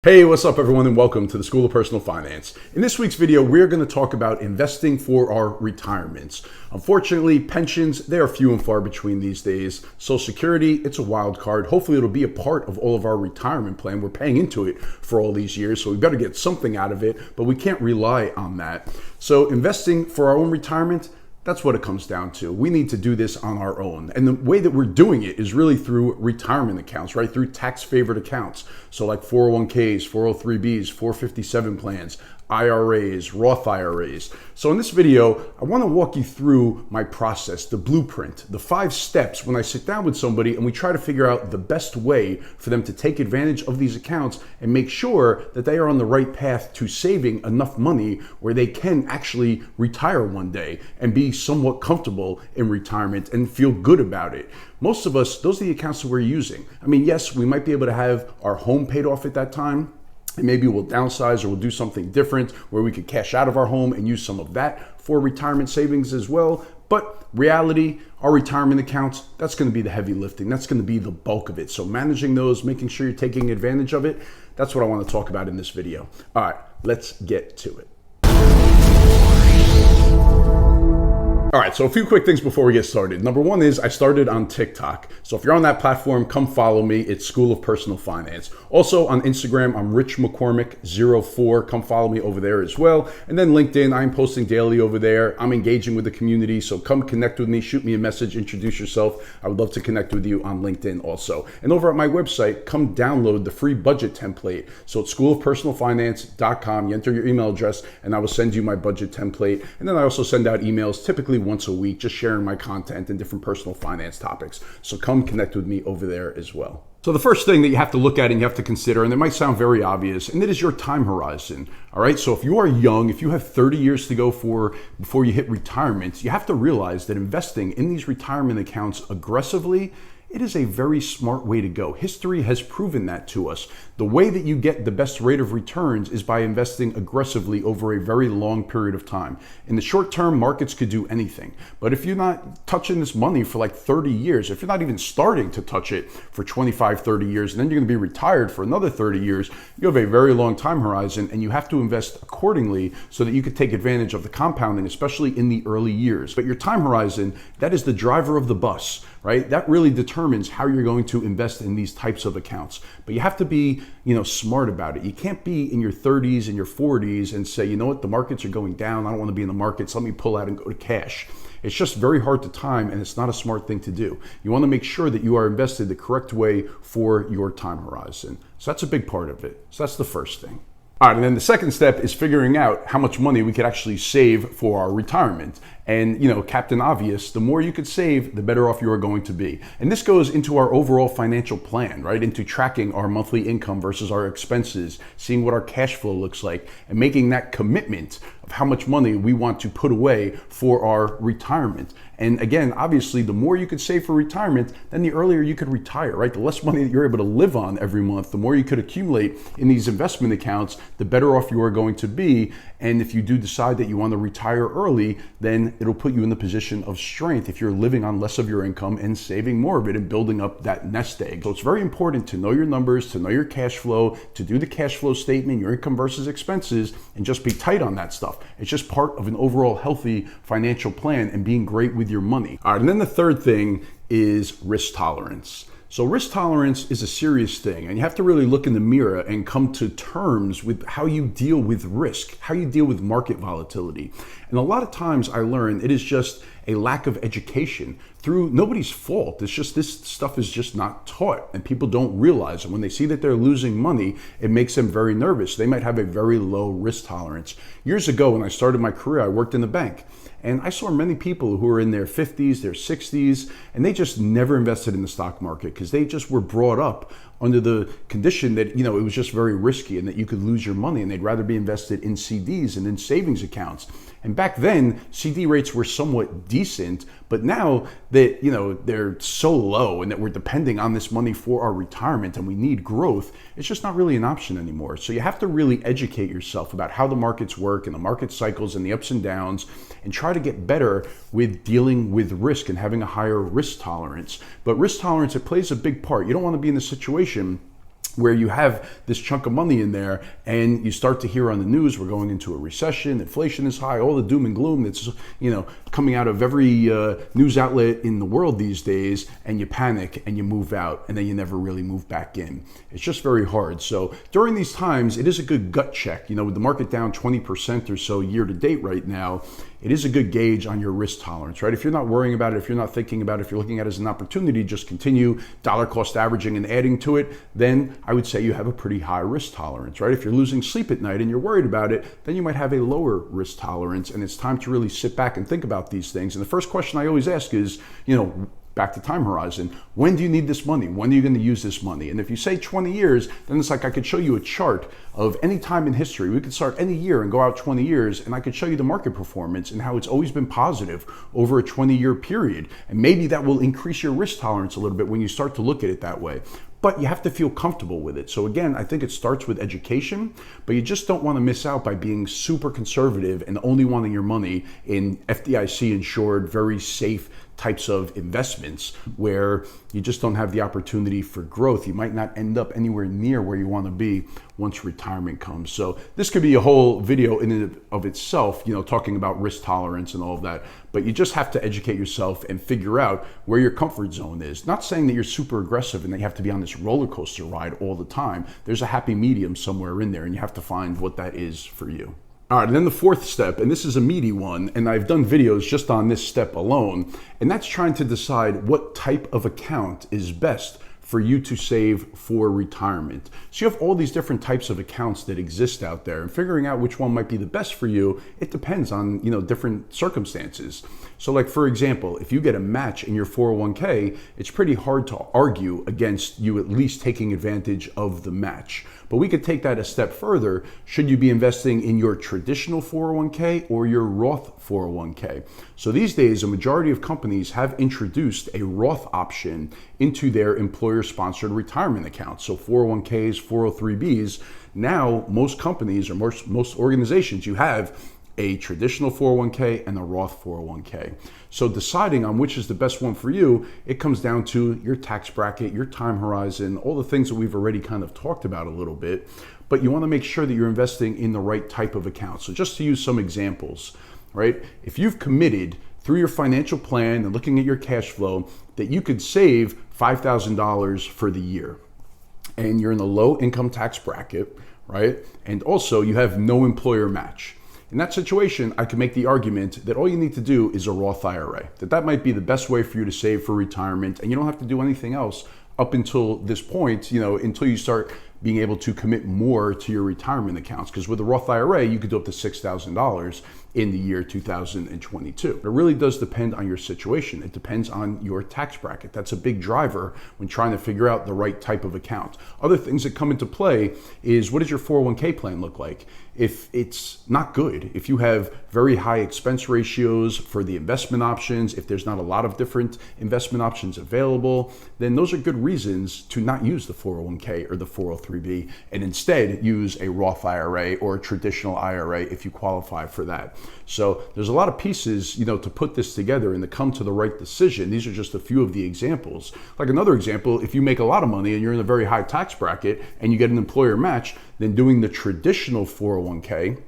Hey, what's up everyone, and welcome to the School of Personal Finance. In this week's video, we're going to talk about investing for our retirements. Unfortunately, pensions, they are few and far between these days. Social Security, it's a wild card. Hopefully it'll be a part of all of our retirement plan. We're paying into it for all these years, so we better get something out of it, but we can't rely on that. So investing for our own retirement, that's what it comes down to. We need to do this on our own. And the way that we're doing it is really through retirement accounts, right? Through tax favored accounts. So like 401ks, 403bs, 457 plans, IRAs, Roth IRAs. So in this video, I want to walk you through my process, the blueprint, the 5 steps when I sit down with somebody and we try to figure out the best way for them to take advantage of these accounts and make sure that they are on the right path to saving enough money where they can actually retire one day and be somewhat comfortable in retirement and feel good about it. Most of us, those are the accounts that we're using. I mean, yes, we might be able to have our home paid off at that time. And maybe we'll downsize or we'll do something different where we could cash out of our home and use some of that for retirement savings as well. But reality, our retirement accounts, that's going to be the heavy lifting. That's going to be the bulk of it. So managing those, making sure you're taking advantage of it, that's what I want to talk about in this video. All right, let's get to it. All right, so a few quick things before we get started. Number one is I started on TikTok. So if you're on that platform, come follow me. It's School of Personal Finance. Also on Instagram, I'm Rich McCormick04. Come follow me over there as well. And then LinkedIn, I'm posting daily over there. I'm engaging with the community. So come connect with me, shoot me a message, introduce yourself. I would love to connect with you on LinkedIn also. And over at my website, come download the free budget template. So it's schoolofpersonalfinance.com. You enter your email address and I will send you my budget template. And then I also send out emails typically once a week, just sharing my content and different personal finance topics. So come connect with me over there as well. So the first thing that you have to look at and you have to consider, and it might sound very obvious, and it is your time horizon. All right, so if you are young, if you have 30 years to go before you hit retirement, you have to realize that investing in these retirement accounts aggressively, it is a very smart way to go. History has proven that to us. The way that you get the best rate of returns is by investing aggressively over a very long period of time. In the short term, markets could do anything. But if you're not touching this money for like 30 years, if you're not even starting to touch it for 25, 30 years, and then you're gonna be retired for another 30 years, you have a very long time horizon and you have to invest accordingly so that you could take advantage of the compounding, especially in the early years. But your time horizon, that is the driver of the bus, right? That really determines how you're going to invest in these types of accounts. But you have to be, smart about it. You can't be in your 30s and your 40s and say, you know what, the markets are going down. I don't want to be in the markets. Let me pull out and go to cash. It's just very hard to time and it's not a smart thing to do. You want to make sure that you are invested the correct way for your time horizon. So that's a big part of it. So that's the first thing. All right, and then the second step is figuring out how much money we could actually save for our retirement. And, Captain Obvious, the more you could save, the better off you are going to be. And this goes into our overall financial plan, right? Into tracking our monthly income versus our expenses, seeing what our cash flow looks like, and making that commitment of how much money we want to put away for our retirement. And again, obviously, the more you could save for retirement, then the earlier you could retire, right? The less money that you're able to live on every month, the more you could accumulate in these investment accounts, the better off you are going to be. And if you do decide that you want to retire early, then it'll put you in the position of strength if you're living on less of your income and saving more of it and building up that nest egg. So it's very important to know your numbers, to know your cash flow, to do the cash flow statement, your income versus expenses, and just be tight on that stuff. It's just part of an overall healthy financial plan and being great with your money. All right, and then the third thing is risk tolerance. So risk tolerance is a serious thing, and you have to really look in the mirror and come to terms with how you deal with risk, how you deal with market volatility. And a lot of times I learn it is just a lack of education through nobody's fault. It's just this stuff is just not taught and people don't realize it. When they see that they're losing money, it makes them very nervous. They might have a very low risk tolerance. Years ago when I started my career, I worked in the bank. And I saw many people who were in their 50s, their 60s, and they just never invested in the stock market because they just were brought up under the condition that, it was just very risky and that you could lose your money, and they'd rather be invested in CDs and in savings accounts. And back then, CD rates were somewhat decent, but now that, they're so low and that we're depending on this money for our retirement and we need growth, it's just not really an option anymore. So you have to really educate yourself about how the markets work and the market cycles and the ups and downs, and try to get better with dealing with risk and having a higher risk tolerance. But risk tolerance, it plays a big part. You don't want to be in the situation where you have this chunk of money in there and you start to hear on the news we're going into a recession, inflation is high, all the doom and gloom that's coming out of every news outlet in the world these days, and you panic and you move out and then you never really move back in. It's just very hard. So during these times, it is a good gut check. With the market down 20% or so year to date right now, it is a good gauge on your risk tolerance, right? If you're not worrying about it, if you're not thinking about it, if you're looking at it as an opportunity, just continue dollar cost averaging and adding to it, then I would say you have a pretty high risk tolerance, right? If you're losing sleep at night and you're worried about it, then you might have a lower risk tolerance, and it's time to really sit back and think about these things. And the first question I always ask is, back to time horizon, when do you need this money? When are you going to use this money? And if you say 20 years, then it's like I could show you a chart of any time in history. We could start any year and go out 20 years, and I could show you the market performance and how it's always been positive over a 20-year period. And maybe that will increase your risk tolerance a little bit when you start to look at it that way. But you have to feel comfortable with it. So again, I think it starts with education, but you just don't want to miss out by being super conservative and only wanting your money in FDIC insured, very safe types of investments where you just don't have the opportunity for growth. You might not end up anywhere near where you want to be once retirement comes. So this could be a whole video in and of itself, talking about risk tolerance and all of that. But you just have to educate yourself and figure out where your comfort zone is. Not saying that you're super aggressive and that you have to be on this roller coaster ride all the time. There's a happy medium somewhere in there, and you have to find what that is for you. All right, and then the fourth step, and this is a meaty one, and I've done videos just on this step alone, and that's trying to decide what type of account is best for you to save for retirement. So you have all these different types of accounts that exist out there, and figuring out which one might be the best for you, it depends on, different circumstances. So like, for example, if you get a match in your 401k, it's pretty hard to argue against you at least taking advantage of the match. But we could take that a step further. Should you be investing in your traditional 401k or your Roth 401k? So these days, a majority of companies have introduced a Roth option into their employer-sponsored retirement accounts. So 401ks, 403bs. Now, most companies or most organizations, you have a traditional 401k and a Roth 401k. So deciding on which is the best one for you, it comes down to your tax bracket, your time horizon, all the things that we've already kind of talked about a little bit. But you want to make sure that you're investing in the right type of account. So just to use some examples, right? If you've committed through your financial plan and looking at your cash flow that you could save $5,000 for the year, and you're in the low income tax bracket, right? And also you have no employer match. In that situation, I can make the argument that all you need to do is a Roth IRA, that might be the best way for you to save for retirement, and you don't have to do anything else up until this point, until you start being able to commit more to your retirement accounts. Because with a Roth IRA, you could do up to $6,000 in the year 2022. It really does depend on your situation. It depends on your tax bracket. That's a big driver when trying to figure out the right type of account. Other things that come into play is, what does your 401k plan look like? If it's not good, if you have very high expense ratios for the investment options, if there's not a lot of different investment options available, then those are good reasons to not use the 401k or the 403b and instead use a Roth IRA or a traditional IRA if you qualify for that. So there's a lot of pieces, to put this together and to come to the right decision. These are just a few of the examples. Like another example, if you make a lot of money and you're in a very high tax bracket and you get an employer match, then doing the traditional 401k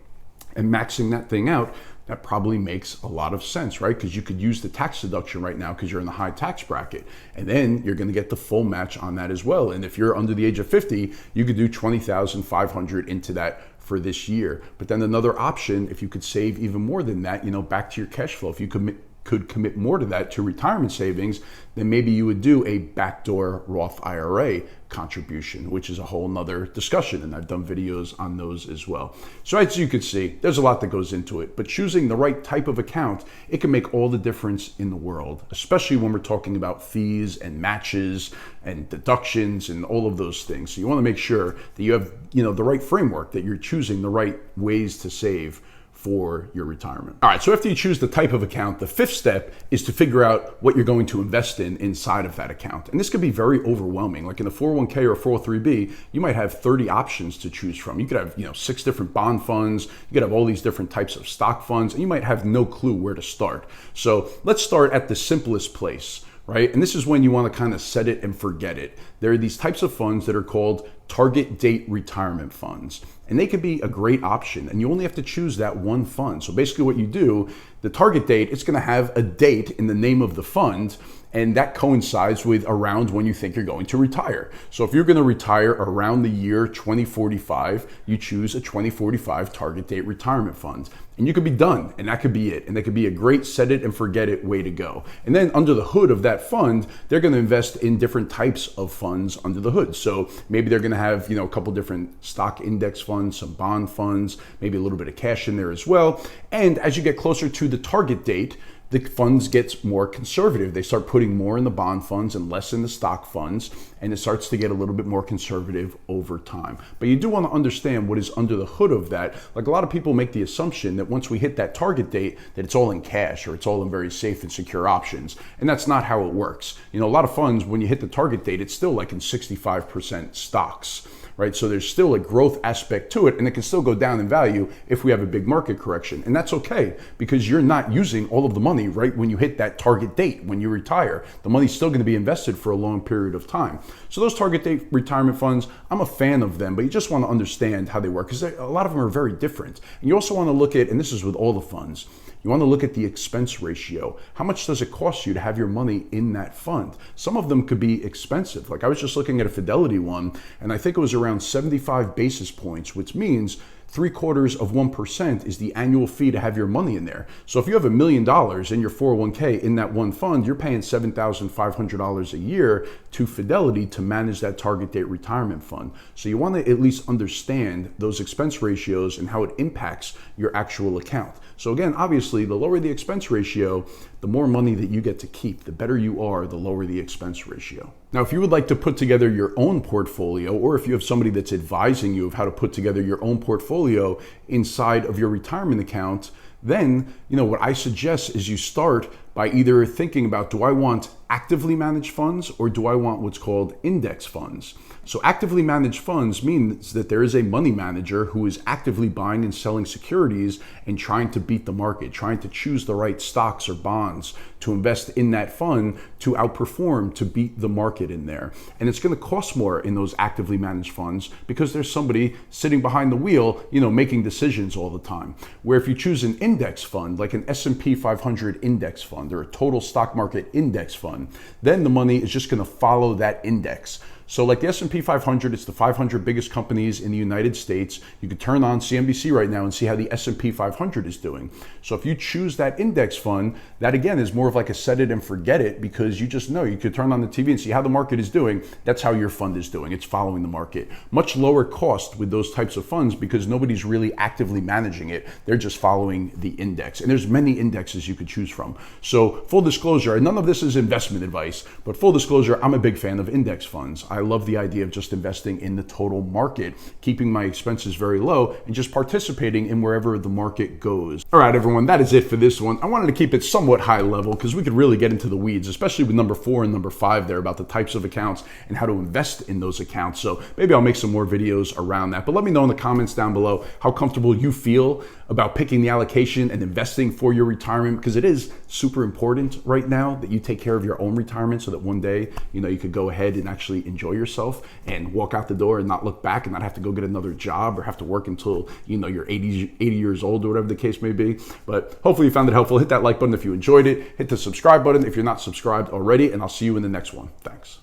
and maxing that thing out, that probably makes a lot of sense, right? Because you could use the tax deduction right now because you're in the high tax bracket. And then you're going to get the full match on that as well. And if you're under the age of 50, you could do $20,500 into that for this year. But then another option, if you could save even more than that, back to your cash flow, if you could commit more to that, to retirement savings, then maybe you would do a backdoor Roth IRA contribution, which is a whole nother discussion. And I've done videos on those as well. So as you can see, there's a lot that goes into it, but choosing the right type of account, it can make all the difference in the world, especially when we're talking about fees and matches and deductions and all of those things. So you want to make sure that you have, the right framework, that you're choosing the right ways to save for your retirement. All right, so after you choose the type of account, the fifth step is to figure out what you're going to invest in inside of that account. And this could be very overwhelming. Like in a 401k or a 403b, you might have 30 options to choose from. You could have, 6 different bond funds. You could have all these different types of stock funds, and you might have no clue where to start. So let's start at the simplest place right? And this is when you want to kind of set it and forget it. There are these types of funds that are called target date retirement funds, and they could be a great option, and you only have to choose that one fund. So basically what you do, the target date, it's going to have a date in the name of the fund, and that coincides with around when you think you're going to retire. So if you're going to retire around the year 2045, you choose a 2045 target date retirement fund. And you could be done, and that could be it. And that could be a great set it and forget it way to go. And then under the hood of that fund, they're going to invest in different types of funds under the hood. So maybe they're going to have, a couple different stock index funds, some bond funds, maybe a little bit of cash in there as well. And as you get closer to the target date, the funds gets more conservative. They start putting more in the bond funds and less in the stock funds, and it starts to get a little bit more conservative over time. But you do want to understand what is under the hood of that. Like, a lot of people make the assumption that once we hit that target date, that it's all in cash or it's all in very safe and secure options. And that's not how it works. A lot of funds, when you hit the target date, it's still like in 65% stocks. Right? So there's still a growth aspect to it, and it can still go down in value if we have a big market correction. And that's okay, because you're not using all of the money right when you hit that target date, when you retire. The money's still going to be invested for a long period of time. So those target date retirement funds, I'm a fan of them, but you just want to understand how they work, because a lot of them are very different. And you also want to look at, and this is with all the funds, you want to look at the expense ratio. How much does it cost you to have your money in that fund? Some of them could be expensive. Like, I was just looking at a Fidelity one, and I think it was around 75 basis points, which means 0.75% is the annual fee to have your money in there. So if you have $1 million in your 401k in that one fund, you're paying $7,500 a year to Fidelity to manage that target date retirement fund. So you want to at least understand those expense ratios and how it impacts your actual account. So again, obviously, the lower the expense ratio, the more money that you get to keep. The better you are, the lower the expense ratio. Now, if you would like to put together your own portfolio, or if you have somebody that's advising you of how to put together your own portfolio inside of your retirement account, then, what I suggest is you start by either thinking about, do I want actively managed funds or do I want what's called index funds? So actively managed funds means that there is a money manager who is actively buying and selling securities and trying to beat the market, trying to choose the right stocks or bonds to invest in that fund to outperform, to beat the market in there. And it's going to cost more in those actively managed funds because there's somebody sitting behind the wheel, making decisions all the time. Where if you choose an index fund, like an S&P 500 index fund or a total stock market index fund, then the money is just going to follow that index. So like the S&P 500, it's the 500 biggest companies in the United States. You can turn on CNBC right now and see how the S&P 500 is doing. So if you choose that index fund, that again is more of like a set it and forget it, because you just know you could turn on the TV and see how the market is doing. That's how your fund is doing. It's following the market. Much lower cost with those types of funds because nobody's really actively managing it. They're just following the index. And there's many indexes you could choose from. So full disclosure, none of this is investment advice, but full disclosure, I'm a big fan of index funds. I love the idea of just investing in the total market, keeping my expenses very low, and just participating in wherever the market goes. All right, everyone, that is it for this one. I wanted to keep it somewhat high level because we could really get into the weeds, especially with number 4 and number 5 there about the types of accounts and how to invest in those accounts. So maybe I'll make some more videos around that. But let me know in the comments down below how comfortable you feel about picking the allocation and investing for your retirement, because it is super important right now that you take care of your own retirement so that one day, you could go ahead and actually enjoy yourself and walk out the door and not look back and not have to go get another job or have to work until, you're 80 years old or whatever the case may be. But hopefully you found it helpful. Hit that like button if you enjoyed it. Hit the subscribe button if you're not subscribed already, and I'll see you in the next one. Thanks.